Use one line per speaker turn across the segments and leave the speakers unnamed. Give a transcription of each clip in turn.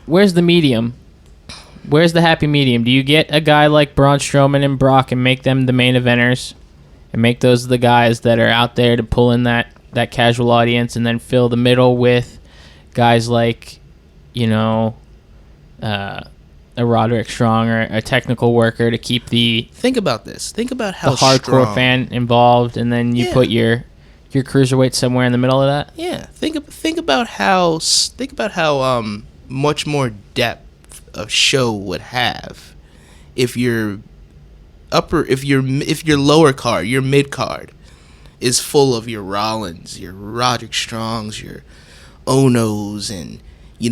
where's the medium? Where's the happy medium? Do you get a guy like Braun Strowman and Brock and make them the main eventers and make those the guys that are out there to pull in that casual audience, and then fill the middle with guys like, a Roderick Strong or a technical worker to keep the
think about this. Think about how
the hardcore
strong.
fan involved, and then you put your cruiserweight somewhere in the middle of that.
Yeah, think about how much more depth a show would have if your lower card, your mid card, is full of your Rollins, your Roderick Strongs, your Onos, and
the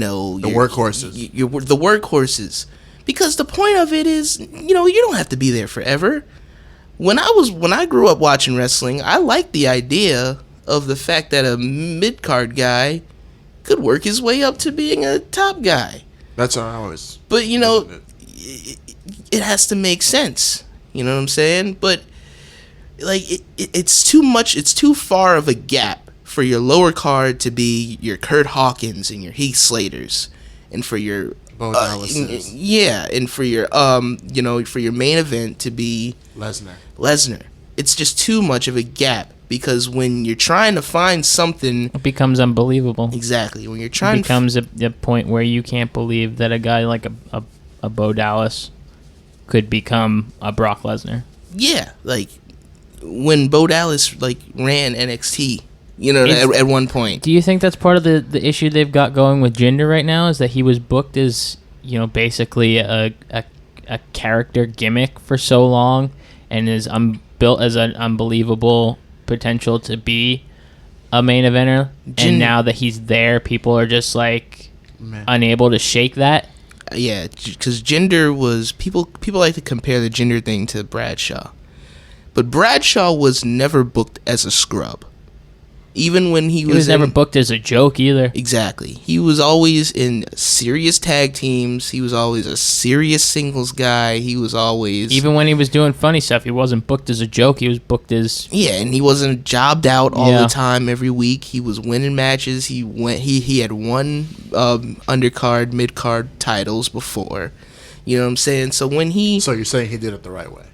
workhorses.
The workhorses. Because the point of it is, you don't have to be there forever. When I grew up watching wrestling, I liked the idea of the fact that a mid card guy could work his way up to being a top guy.
That's what I always.
But it has to make sense. You know what I'm saying? But like it's too much. It's too far of a gap for your lower card to be your Kurt Hawkins and your Heath Slaters, and for your
Bo Dallases.
and for your for your main event to be Lesnar. It's just too much of a gap. Because when you're trying to find something...
It becomes unbelievable.
Exactly. When you're trying...
It becomes a point where you can't believe that a guy like a Bo Dallas could become a Brock Lesnar.
Yeah. Like, when Bo Dallas, ran NXT, at one point.
Do you think that's part of the issue they've got going with Jinder right now? Is that he was booked as, basically a character gimmick for so long and is built as an unbelievable... potential to be a main eventer, and now that he's there, people are just unable to shake that.
Yeah, because Jinder was people like to compare the Jinder thing to Bradshaw, but Bradshaw was never booked as a scrub. Even when he was
never booked as a joke either.
Exactly. He was always in serious tag teams. He was always a serious singles guy. He was always...
Even when he was doing funny stuff, he wasn't booked as a joke. He was booked as...
Yeah, and he wasn't jobbed out all the time every week. He was winning matches. He had won undercard, mid-card titles before. You know what I'm saying? So when he...
So you're saying he did it the right way.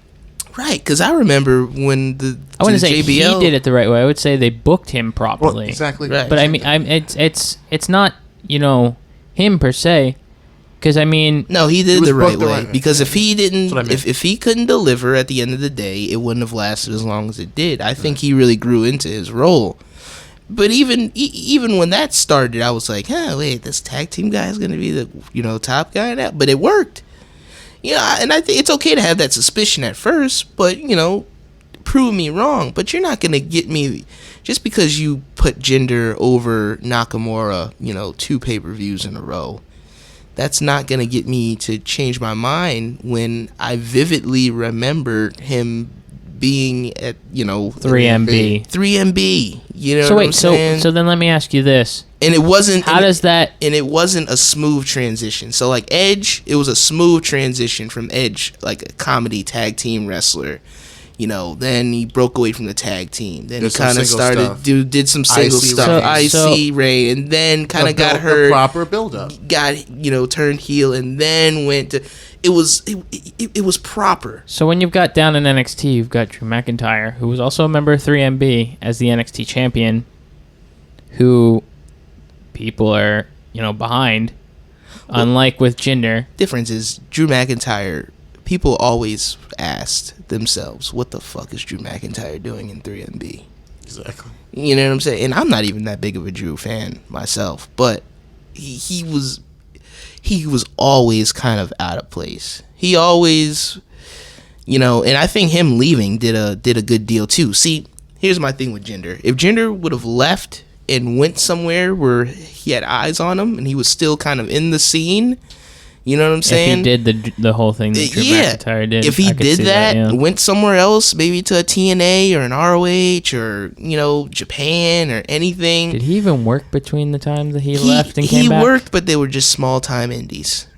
Right, because I remember when
I wouldn't say he did it the right way. I would say they booked him properly.
Well, exactly.
Right.
But I mean, it's not him per se, because I mean,
no, he did it the right way. Because if he didn't, if he couldn't deliver at the end of the day, it wouldn't have lasted as long as it did. I think he really grew into his role. But even when that started, I was like, wait, this tag team guy is gonna be the top guy now. But it worked. Yeah, and I think it's okay to have that suspicion at first, but, prove me wrong. But you're not going to get me, just because you put Jinder over Nakamura, 2 pay-per-views in a row, that's not going to get me to change my mind when I vividly remember him being at,
3MB.
3MB. You know
so
what
wait,
I'm saying?
So then let me ask you this.
And it wasn't...
How does that...
And it wasn't a smooth transition. So, like, Edge, it was a smooth transition from Edge, like a comedy tag team wrestler. Then he broke away from the tag team. Then he kind of started... Did some single stuff. IC Ray. And then kind of got hurt.
The proper build-up.
Got, turned heel. And then went to... It was proper.
So when you've got down in NXT, you've got Drew McIntyre, who was also a member of 3MB as the NXT champion, who... people are, behind. Unlike with Jinder.
Difference is Drew McIntyre, people always asked themselves, what the fuck is Drew McIntyre doing in 3MB?
Exactly.
You know what I'm saying? And I'm not even that big of a Drew fan myself, but he was always kind of out of place. He always, and I think him leaving did a good deal too. See, here's my thing with Jinder. If Jinder would have left and went somewhere where he had eyes on him and he was still kind of in the scene, you know what I'm saying?
If he did the whole thing that Drew McIntyre did.
If he did that, went somewhere else, maybe to a TNA or an ROH or, Japan or anything.
Did he even work between the time that he left and came back?
He worked, but they were just small-time indies.